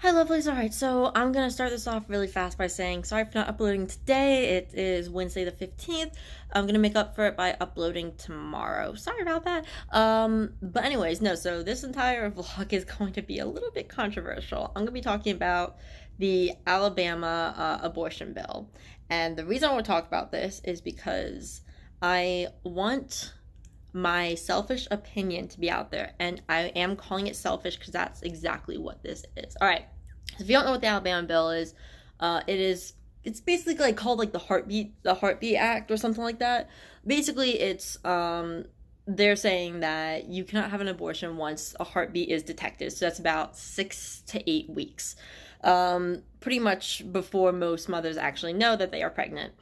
Hi, lovelies. All right, so I'm gonna start this off really fast by saying sorry for not uploading today. It is Wednesday the 15th. I'm gonna make up for it by uploading tomorrow. Sorry about that. But anyways, no. So this entire vlog is going to be a little bit controversial. I'm gonna be talking about the Alabama abortion bill, and the reason I want to talk about this is because I want my selfish opinion to be out there, and I am calling it selfish because that's exactly what this is. All right, so if you don't know what the Alabama bill is, it's basically like called like the Heartbeat Act or something like that. Basically, it's they're saying that you cannot have an abortion once a heartbeat is detected. So that's about 6 to 8 weeks. Pretty much before most mothers actually know that they are pregnant.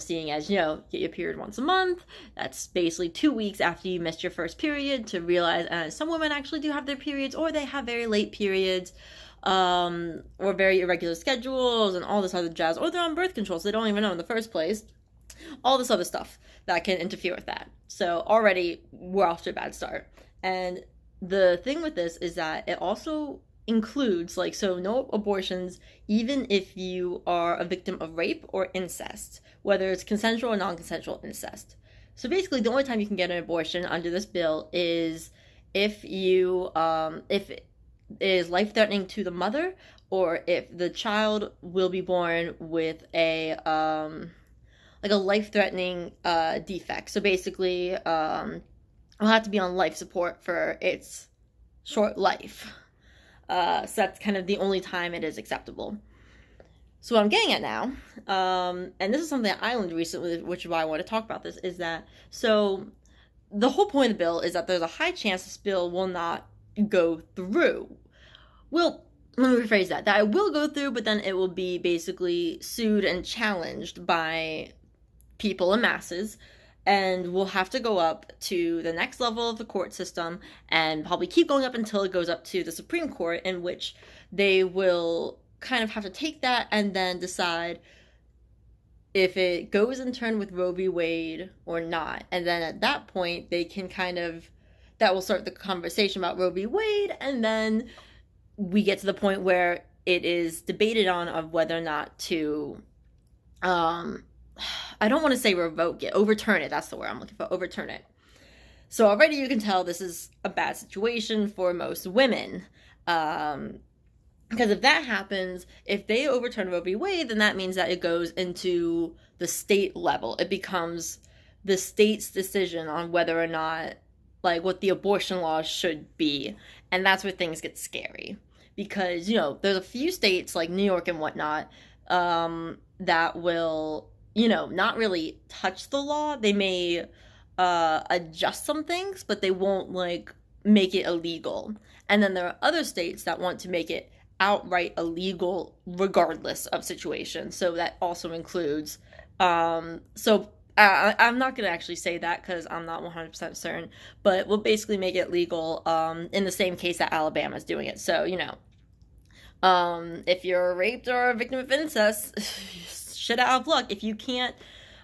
Seeing as, get your period once a month. That's basically 2 weeks after you missed your first period to realize some women actually do have their periods, or they have very late periods, or very irregular schedules and all this other jazz, or they're on birth control, so they don't even know in the first place. All this other stuff that can interfere with that. So already we're off to a bad start. And the thing with this is that it also includes, like, so no abortions even if you are a victim of rape or incest, whether it's consensual or non-consensual incest. So basically the only time you can get an abortion under this bill is if it is life-threatening to the mother, or if the child will be born with a life-threatening defect. So basically, it'll have to be on life support for its short life. So that's kind of the only time it is acceptable. So what I'm getting at now, and this is something that I learned recently, which is why I want to talk about this, is that so the whole point of the bill is that there's a high chance this bill will not go through. Well, let me rephrase that. That it will go through, but then it will be basically sued and challenged by people and masses, and we'll have to go up to the next level of the court system and probably keep going up until it goes up to the Supreme Court, in which they will kind of have to take that and then decide if it goes in turn with Roe v. Wade or not. And then at that point, they can that will start the conversation about Roe v. Wade, and then we get to the point where it is debated on of whether or not to I don't want to say revoke it, overturn it. That's the word I'm looking for, overturn it. So already you can tell this is a bad situation for most women. Because if that happens, if they overturn Roe v. Wade, then that means that it goes into the state level. It becomes the state's decision on whether or not, like, what the abortion laws should be. And that's where things get scary. Because, there's a few states like New York and whatnot that will not really touch the law. They may adjust some things, but they won't like make it illegal. And then there are other states that want to make it outright illegal regardless of situation. So that also includes I'm not going to actually say that because I'm not 100% certain, but we'll basically make it legal in the same case that Alabama's doing it. So, if you're raped or a victim of incest, shit out of luck. If you can't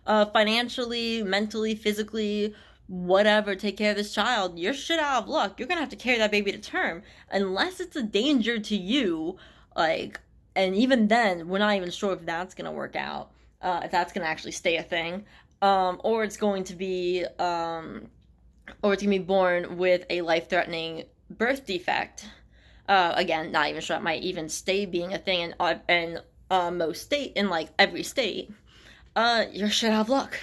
financially, mentally, physically, whatever, take care of this child, you're shit out of luck. You're gonna have to carry that baby to term unless it's a danger to you. Like, and even then, we're not even sure if that's gonna work out, if that's gonna actually stay a thing, or it's going to be, born with a life-threatening birth defect. Again, not even sure it might even stay being a thing in like every state. You're shit out of luck.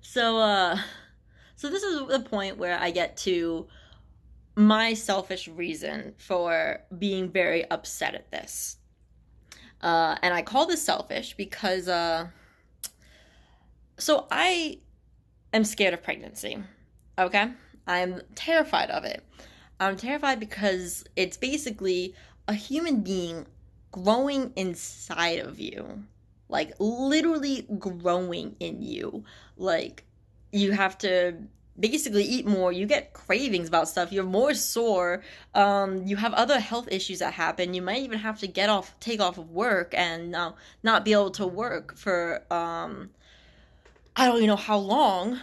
So this is the point where I get to my selfish reason for being very upset at this. And I call this selfish because, so I am scared of pregnancy. Okay? I'm terrified of it. I'm terrified because it's basically a human being growing inside of you. Like, literally growing in you. Like, you have to basically eat more. You get cravings about stuff. You're more sore. You have other health issues that happen. You might even have to take off of work and not be able to work for, I don't even know how long.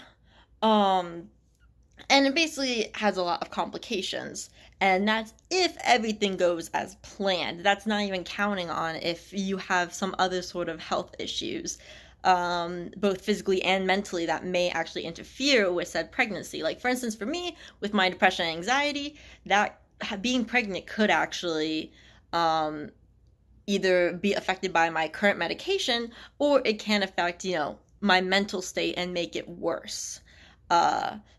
And it basically has a lot of complications. And that's if everything goes as planned. That's not even counting on if you have some other sort of health issues, both physically and mentally, that may actually interfere with said pregnancy. Like, for instance, for me, with my depression and anxiety, that being pregnant could actually um, either be affected by my current medication, or it can affect, my mental state and make it worse.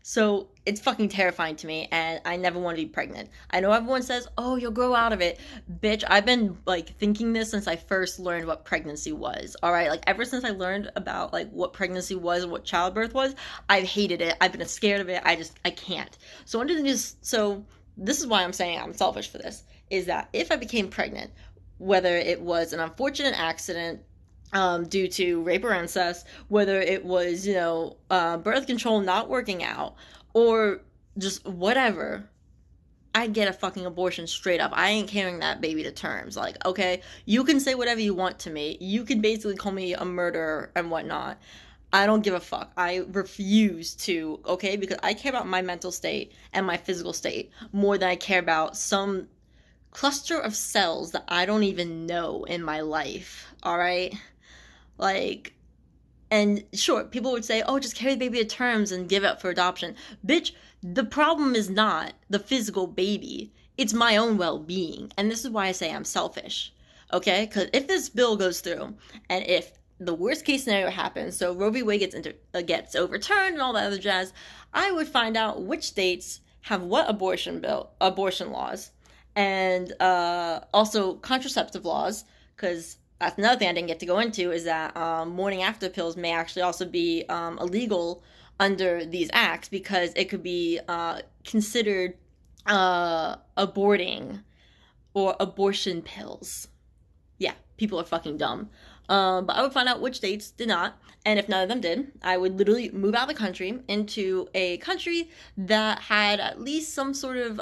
So it's fucking terrifying to me, and I never want to be pregnant. I know everyone says, "Oh, you'll grow out of it." Bitch, I've been like thinking this since I first learned what pregnancy was. All right, like ever since I learned about like what pregnancy was and what childbirth was, I've hated it. I've been scared of it. I can't. So this is why I'm saying I'm selfish for this. Is that if I became pregnant, whether it was an unfortunate accident due to rape or incest, whether it was, birth control not working out, or just whatever, I get a fucking abortion straight up. I ain't carrying that baby to terms. Like, okay, you can say whatever you want to me. You can basically call me a murderer and whatnot. I don't give a fuck. I refuse to, okay? Because I care about my mental state and my physical state more than I care about some cluster of cells that I don't even know in my life, all right? Like, and sure, people would say, oh, just carry the baby to terms and give it up for adoption. Bitch, the problem is not the physical baby, it's my own well being. And this is why I say I'm selfish, okay? Because if this bill goes through, and if the worst case scenario happens, so Roe v. Wade gets overturned and all that other jazz, I would find out which states have what abortion laws, and also contraceptive laws, because that's another thing I didn't get to go into, is that morning after pills may actually also be illegal under these acts, because it could be considered aborting or abortion pills. Yeah, people are fucking dumb. But I would find out which states did not, and if none of them did, I would literally move out of the country into a country that had at least some sort of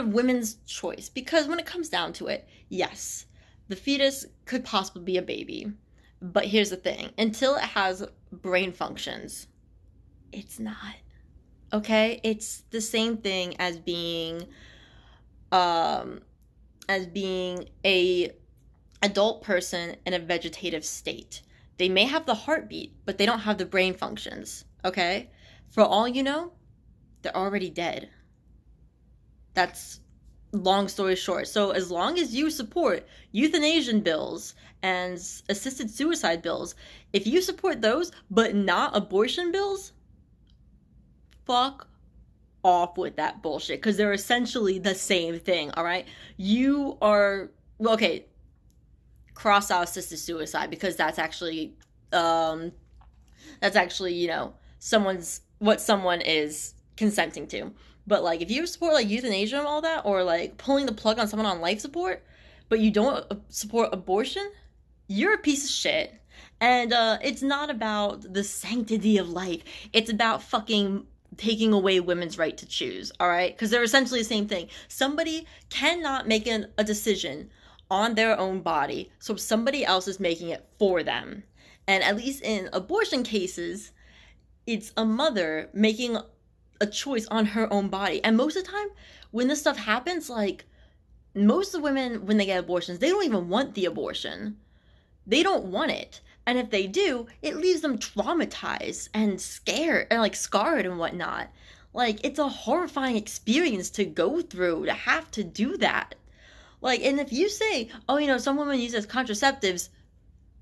women's choice. Because when it comes down to it, yes, the fetus could possibly be a baby. But here's the thing, until it has brain functions, it's not. Okay? It's the same thing as being a adult person in a vegetative state. They may have the heartbeat, but they don't have the brain functions. Okay? For all you know, they're already dead. That's long story short. So as long as you support euthanasia bills and assisted suicide bills, if you support those but not abortion bills, fuck off with that bullshit, because they're essentially the same thing. All right, you are, well, okay, cross out assisted suicide, because that's actually someone is consenting to. But like, if you support like euthanasia and all that, or like pulling the plug on someone on life support, but you don't support abortion, you're a piece of shit. And it's not about the sanctity of life. It's about fucking taking away women's right to choose, all right? Because they're essentially the same thing. Somebody cannot make a decision on their own body, so somebody else is making it for them. And at least in abortion cases, it's a mother making a choice on her own body. And most of the time, when this stuff happens, like, most of the women, when they get abortions, they don't even want the abortion. They don't want it. And if they do, it leaves them traumatized and scared and like scarred and whatnot. Like, it's a horrifying experience to go through, to have to do that. Like, and if you say, oh, some women use as contraceptives,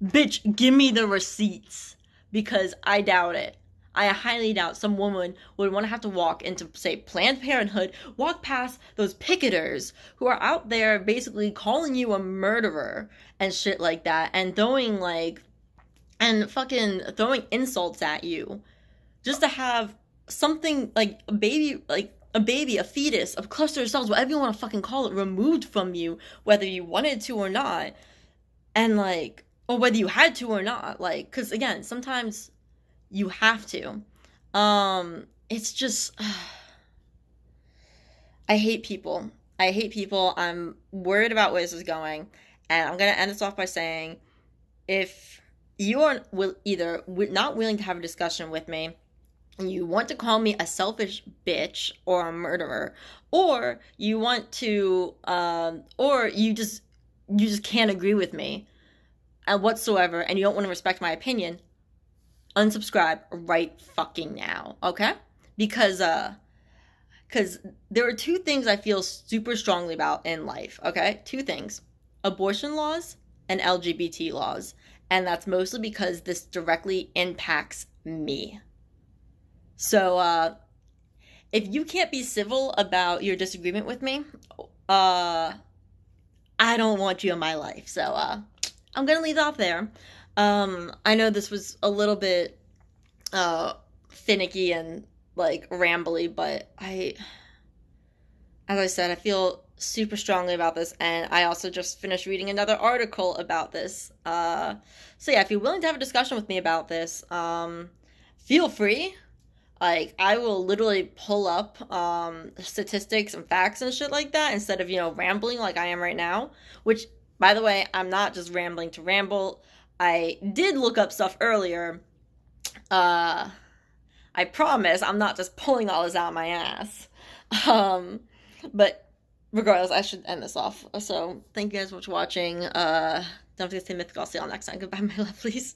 bitch, give me the receipts. Because I doubt it. I highly doubt some woman would want to have to walk into, say, Planned Parenthood, walk past those picketers who are out there basically calling you a murderer and shit like that, and fucking throwing insults at you, just to have something like a baby, a fetus, a cluster of cells, whatever you want to fucking call it, removed from you, whether you wanted to or not, and like, or whether you had to or not, like, because again, sometimes you have to. It's just, I hate people. I'm worried about where this is going, and I'm gonna end this off by saying, if you are either not willing to have a discussion with me, you want to call me a selfish bitch or a murderer, or you want to, or you just can't agree with me and whatsoever, and you don't want to respect my opinion, unsubscribe right fucking now, okay? Because there are two things I feel super strongly about in life, okay? Two things: abortion laws and LGBT laws. And that's mostly because this directly impacts me. So, if you can't be civil about your disagreement with me, uh, I don't want you in my life. So, I'm gonna leave off there. I know this was a little bit, finicky and like rambly, but as I said, I feel super strongly about this, and I also just finished reading another article about this. So yeah, if you're willing to have a discussion with me about this, feel free. Like, I will literally pull up statistics and facts and shit like that instead of, rambling like I am right now. Which, by the way, I'm not just rambling to ramble. I did look up stuff earlier. Uh, I promise I'm not just pulling all this out of my ass. Um, but regardless, I should end this off. So, thank you guys so much for watching. Don't forget to stay mythical. I'll see y'all next time. Goodbye, my lovelies.